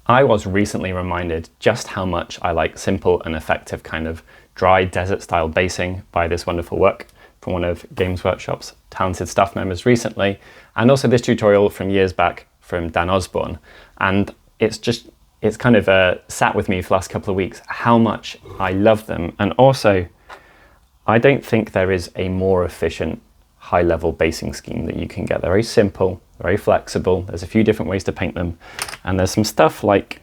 I was recently reminded just how much I like simple and effective kind of dry desert style basing by this wonderful work from one of Games Workshop's talented staff members recently, and also this tutorial from years back from Dan Osborne. And it's kind of sat with me for the last couple of weeks how much I love them. And also, I don't think there is a more efficient high-level basing scheme that you can get. They're very simple, very flexible. There's a few different ways to paint them. And there's some stuff like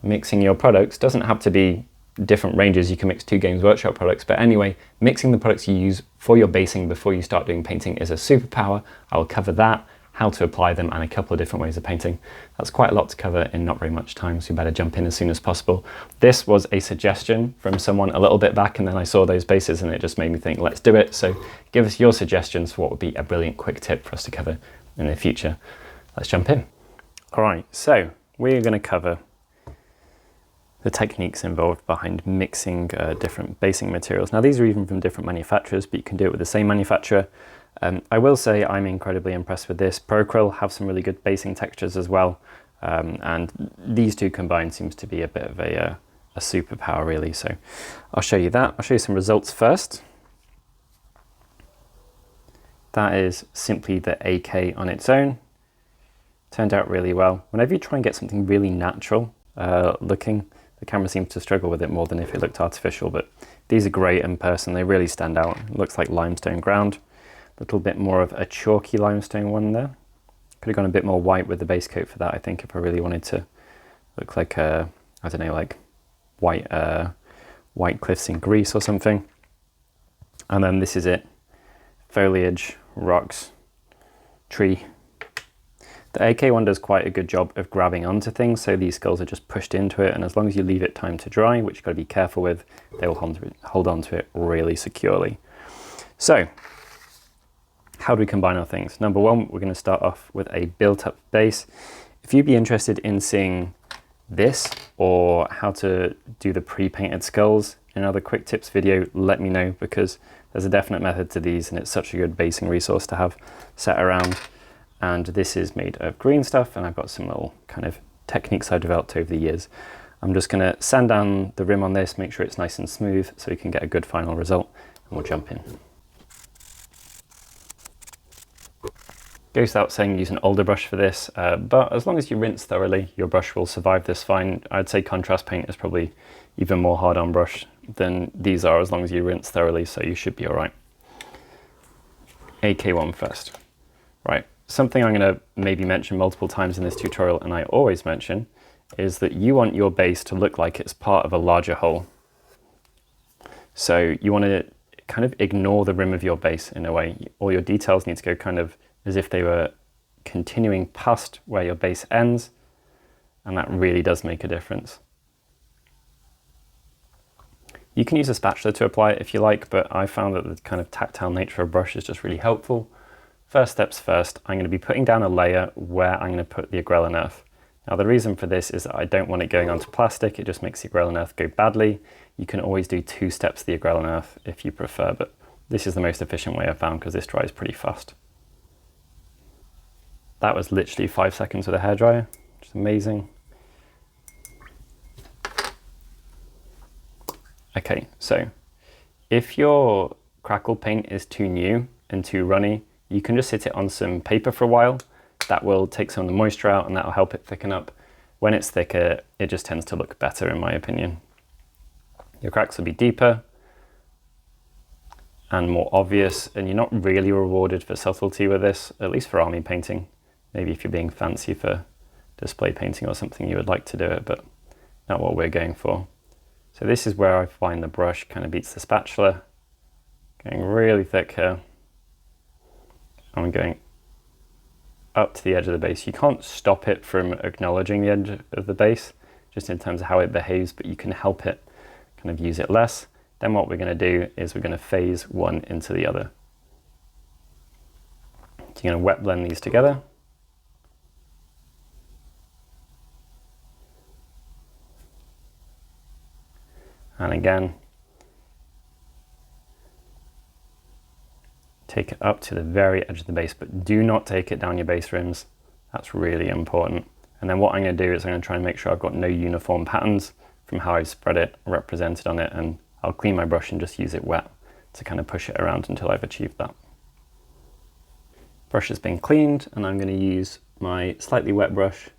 mixing your products. Doesn't have to be different ranges. You can mix two Games Workshop products. But anyway, mixing the products you use for your basing before you start doing painting is a superpower. I'll cover that, how to apply them, and a couple of different ways of painting. That's quite a lot to cover in not very much time, so you better jump in as soon as possible. This was a suggestion from someone a little bit back, and then I saw those bases and it just made me think, let's do it. So give us your suggestions for what would be a brilliant quick tip for us to cover in the future. Let's jump in. All right, so we're going to cover the techniques involved behind mixing different basing materials. Now these are even from different manufacturers, but you can do it with the same manufacturer. I will say I'm incredibly impressed with this. Procryl have some really good basing textures as well, and these two combined seems to be a bit of a superpower really. So I'll show you that. I'll show you some results first. That is simply the AK on its own. Turned out really well. Whenever you try and get something really natural looking, the camera seems to struggle with it more than if it looked artificial, but these are great in person. They really stand out. It looks like limestone ground. A little bit more of a chalky limestone one there. Could have gone a bit more white with the base coat for that, I think, if I really wanted to look like I don't know, like white cliffs in Greece or something. And then this is it. Foliage, rocks, tree. The AK one does quite a good job of grabbing onto things, so these skulls are just pushed into it, and as long as you leave it time to dry, which you've got to be careful with, they will hold on to it really securely. So, how do we combine our things? Number one, we're going to start off with a built-up base. If you'd be interested in seeing this, or how to do the pre-painted skulls in another quick tips video, let me know, because there's a definite method to these, and it's such a good basing resource to have set around. And this is made of green stuff, and I've got some little kind of techniques I've developed over the years. I'm just going to sand down the rim on this, make sure it's nice and smooth so you can get a good final result, and we'll jump in. Goes without saying, use an older brush for this, but as long as you rinse thoroughly, your brush will survive this fine. I'd say contrast paint is probably even more hard on brush than these are, as long as you rinse thoroughly, so you should be all right. AK1 first. Right. Something I'm going to maybe mention multiple times in this tutorial, and I always mention, is that you want your base to look like it's part of a larger whole. So you want to kind of ignore the rim of your base in a way. All your details need to go kind of as if they were continuing past where your base ends, and that really does make a difference. You can use a spatula to apply it if you like, but I found that the kind of tactile nature of a brush is just really helpful. First steps first, I'm going to be putting down a layer where I'm going to put the agrellan earth. Now the reason for this is that I don't want it going onto plastic, it just makes the agrellan earth go badly. You can always do 2 steps of the agrellan earth if you prefer, but this is the most efficient way I've found because this dries pretty fast. That was literally 5 seconds with a hairdryer, which is amazing. Okay, so if your crackle paint is too new and too runny, you can just sit it on some paper for a while. That will take some of the moisture out and that will help it thicken up. When it's thicker, it just tends to look better in my opinion. Your cracks will be deeper and more obvious, and you're not really rewarded for subtlety with this, at least for army painting. Maybe if you're being fancy for display painting or something, you would like to do it, but not what we're going for. So this is where I find the brush kind of beats the spatula, going really thick here. I'm going up to the edge of the base. You can't stop it from acknowledging the edge of the base, just in terms of how it behaves, but you can help it kind of use it less. Then what we're going to do is we're going to phase one into the other. So you're going to wet blend these together. And again, take it up to the very edge of the base, but do not take it down your base rims. That's really important. And then what I'm going to do is I'm going to try and make sure I've got no uniform patterns from how I've spread it represented on it, and I'll clean my brush and just use it wet to kind of push it around until I've achieved that. Brush has been cleaned, and I'm going to use my slightly wet brush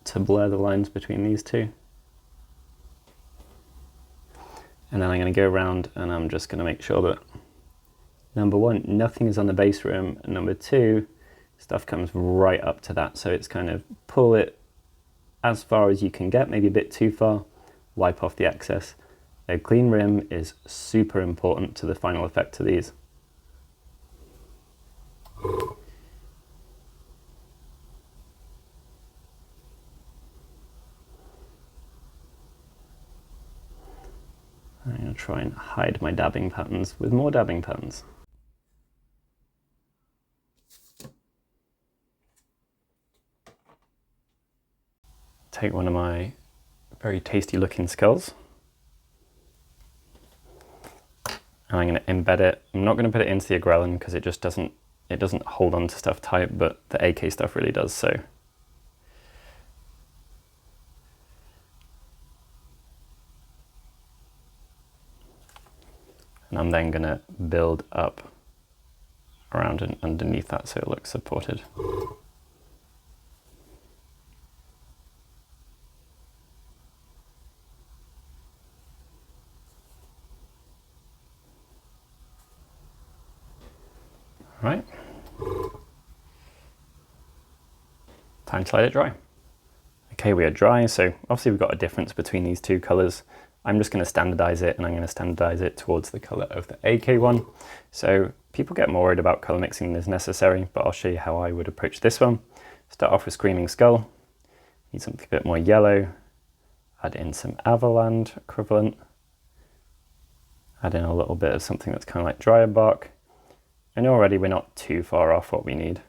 to blur the lines between these two. And then I'm going to go around and I'm just going to make sure that, number one, nothing is on the base rim, and number two, stuff comes right up to that. So it's kind of pull it as far as you can get, maybe a bit too far, wipe off the excess. A clean rim is super important to the final effect of these. I'm going to try and hide my dabbing patterns with more dabbing patterns. Take one of my very tasty looking skulls, and I'm going to embed it. I'm not going to put it into the agrellan because it just doesn't hold on to stuff tight, but the AK stuff really does so. And I'm then going to build up around and underneath that so it looks supported. All right. Time to let it dry. Okay, we are dry, so obviously we've got a difference between these two colors. I'm just going to standardize it, and I'm going to standardize it towards the color of the AK one. So people get more worried about color mixing than is necessary, but I'll show you how I would approach this one. Start off with Screaming Skull. Need something a bit more yellow. Add in some Avaland equivalent. Add in a little bit of something that's kind of like drier bark. And already we're not too far off what we need.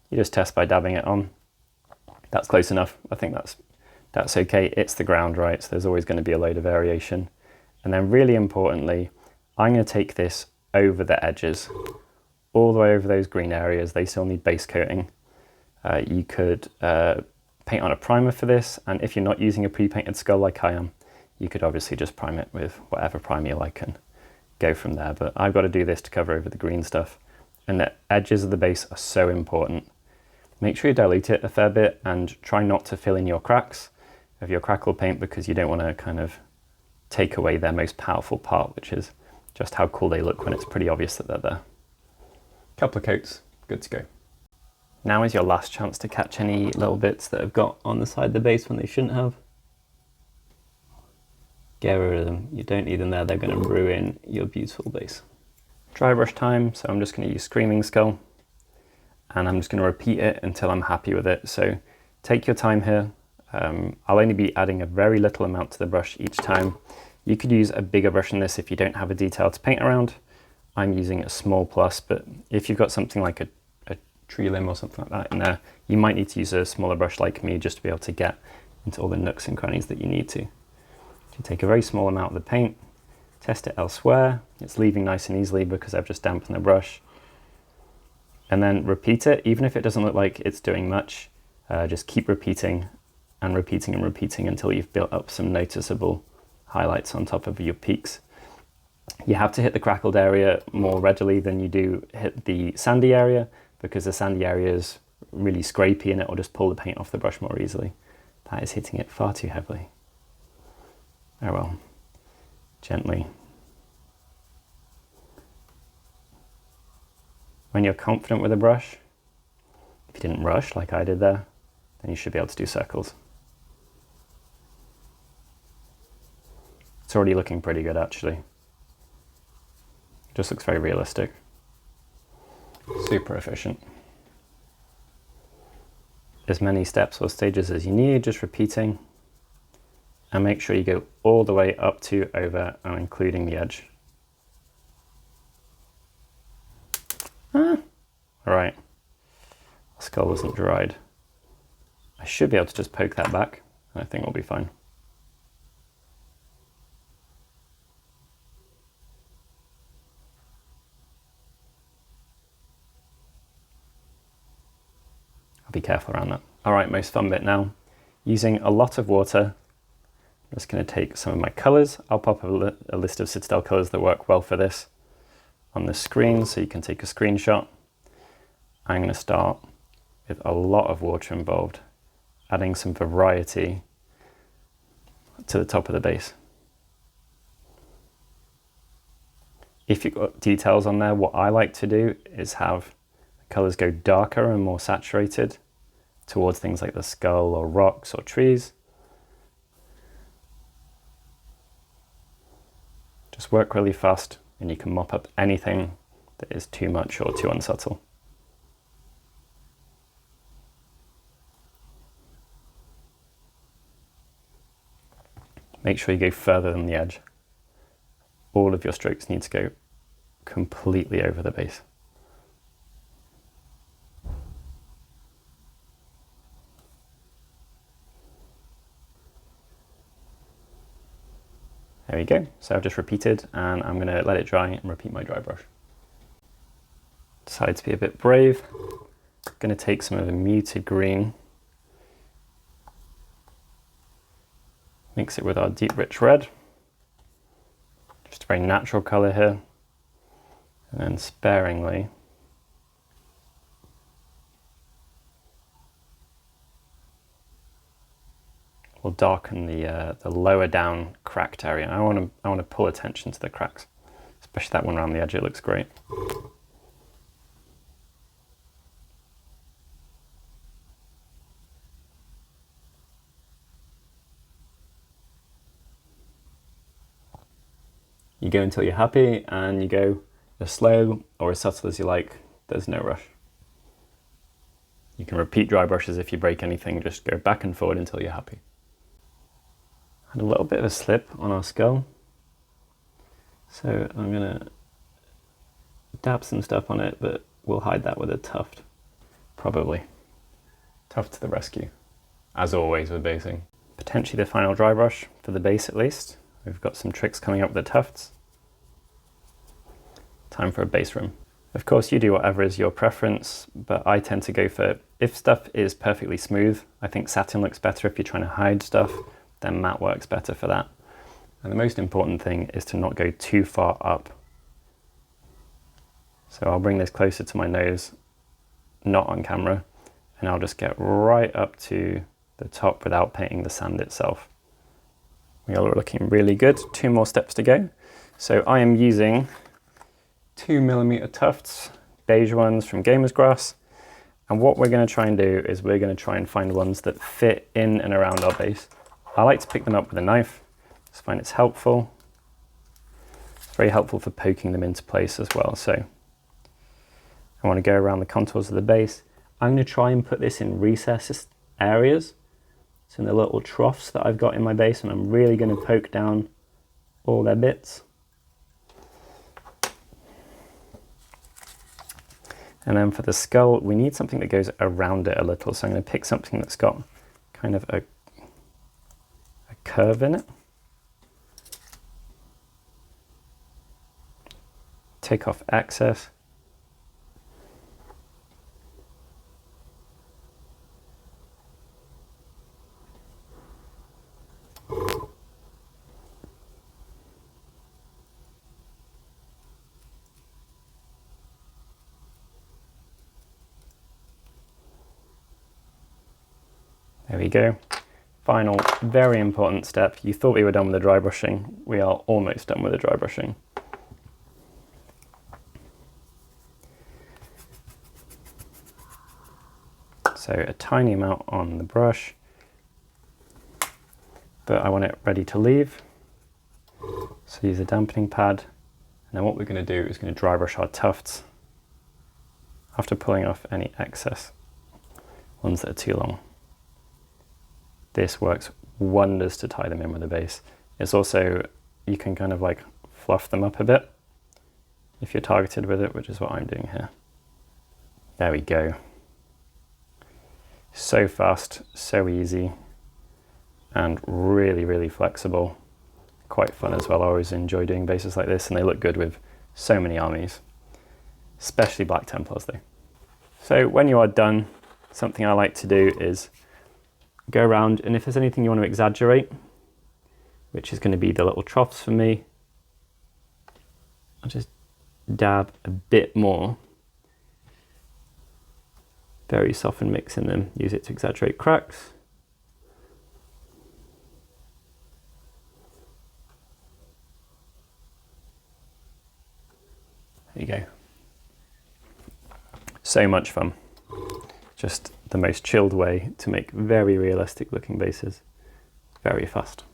You just test by dabbing it on. That's close enough. I think that's okay. It's the ground, right? So there's always going to be a load of variation. And then really importantly, I'm going to take this over the edges, all the way over those green areas. They still need base coating. You could paint on a primer for this, and if you're not using a pre-painted skull like I am, you could obviously just prime it with whatever primer you like and go from there. But I've got to do this to cover over the green stuff. And the edges of the base are so important. Make sure you dilute it a fair bit and try not to fill in your cracks of your crackle paint, because you don't want to kind of take away their most powerful part, which is just how cool they look when it's pretty obvious that they're there. Couple of coats, good to go. Now is your last chance to catch any little bits that have got on the side of the base when they shouldn't have. Get rid of them. You don't need them there, they're going to ruin your beautiful base. Dry brush time, so I'm just going to use Screaming Skull, and I'm just going to repeat it until I'm happy with it. So take your time here. I'll only be adding a very little amount to the brush each time. You could use a bigger brush than this if you don't have a detail to paint around. I'm using a small plus, but if you've got something like a tree limb or something like that in there, you might need to use a smaller brush like me just to be able to get into all the nooks and crannies that you need to. You take a very small amount of the paint, test it elsewhere. It's leaving nice and easily because I've just dampened the brush. And then repeat it, even if it doesn't look like it's doing much. Just keep repeating and repeating and repeating until you've built up some noticeable highlights on top of your peaks. You have to hit the crackled area more readily than you do hit the sandy area, because the sandy area is really scrapey and it will just pull the paint off the brush more easily. That is hitting it far too heavily. Oh well, gently. When you're confident with a brush, if you didn't rush like I did there, then you should be able to do circles. It's already looking pretty good actually. It just looks very realistic. Super efficient. As many steps or stages as you need, just repeating. And make sure you go all the way up to, over, and including the edge. All right, skull wasn't dried. I should be able to just poke that back, and I think we'll be fine. I'll be careful around that. All right, most fun bit now. Using a lot of water, I'm just going to take some of my colors. I'll pop a list of Citadel colors that work well for this on the screen so you can take a screenshot. I'm going to start with a lot of water involved, adding some variety to the top of the base. If you've got details on there, what I like to do is have the colors go darker and more saturated towards things like the skull or rocks or trees. Just work really fast and you can mop up anything that is too much or too unsubtle. Make sure you go further than the edge. All of your strokes need to go completely over the base. There we go. So I've just repeated and I'm going to let it dry and repeat my dry brush. Decided to be a bit brave. I'm going to take some of the muted green, mix it with our deep rich red. Just a very natural colour here. And then sparingly we'll darken the lower down cracked area. I want to pull attention to the cracks, especially that one around the edge. It looks great. You go until you're happy, and you go as slow or as subtle as you like. There's no rush. You can repeat dry brushes if you break anything, just go back and forward until you're happy. Had a little bit of a slip on our skull, so I'm gonna dab some stuff on it, but we'll hide that with a tuft, probably. Tuft to the rescue, as always with basing. Potentially the final dry brush for the base at least. We've got some tricks coming up with the tufts. Time for a base rim. Of course you do whatever is your preference, but I tend to go for, if stuff is perfectly smooth, I think satin looks better. If you're trying to hide stuff, then matte works better for that. And the most important thing is to not go too far up. So I'll bring this closer to my nose, not on camera, and I'll just get right up to the top without painting the sand itself. We are looking really good. 2 more steps to go. So I am using 2mm tufts, beige ones from Gamer's Grass. And what we're going to try and do is we're going to try and find ones that fit in and around our base. I like to pick them up with a knife. I just find it's helpful. It's very helpful for poking them into place as well. So I want to go around the contours of the base. I'm going to try and put this in recessed areas. So in the little troughs that I've got in my base, and I'm really going to poke down all their bits. And then for the skull, we need something that goes around it a little. So I'm going to pick something that's got kind of a curve in it. Take off excess. There we go. Final, very important step. You thought we were done with the dry brushing. We are almost done with the dry brushing. So a tiny amount on the brush, but I want it ready to leave. So use a dampening pad. And then what we're going to do is going to dry brush our tufts after pulling off any excess ones that are too long. This works wonders to tie them in with the base. It's also, you can kind of like fluff them up a bit if you're targeted with it, which is what I'm doing here. There we go. So fast, so easy, and really, really flexible. Quite fun as well. I always enjoy doing bases like this, and they look good with so many armies, especially Black Templars though. So when you are done, something I like to do is go around, and if there's anything you want to exaggerate, which is going to be the little troughs for me, I'll just dab a bit more. Very soft and mixing them, use it to exaggerate cracks. There you go. So much fun. Just the most chilled way to make very realistic looking bases very fast.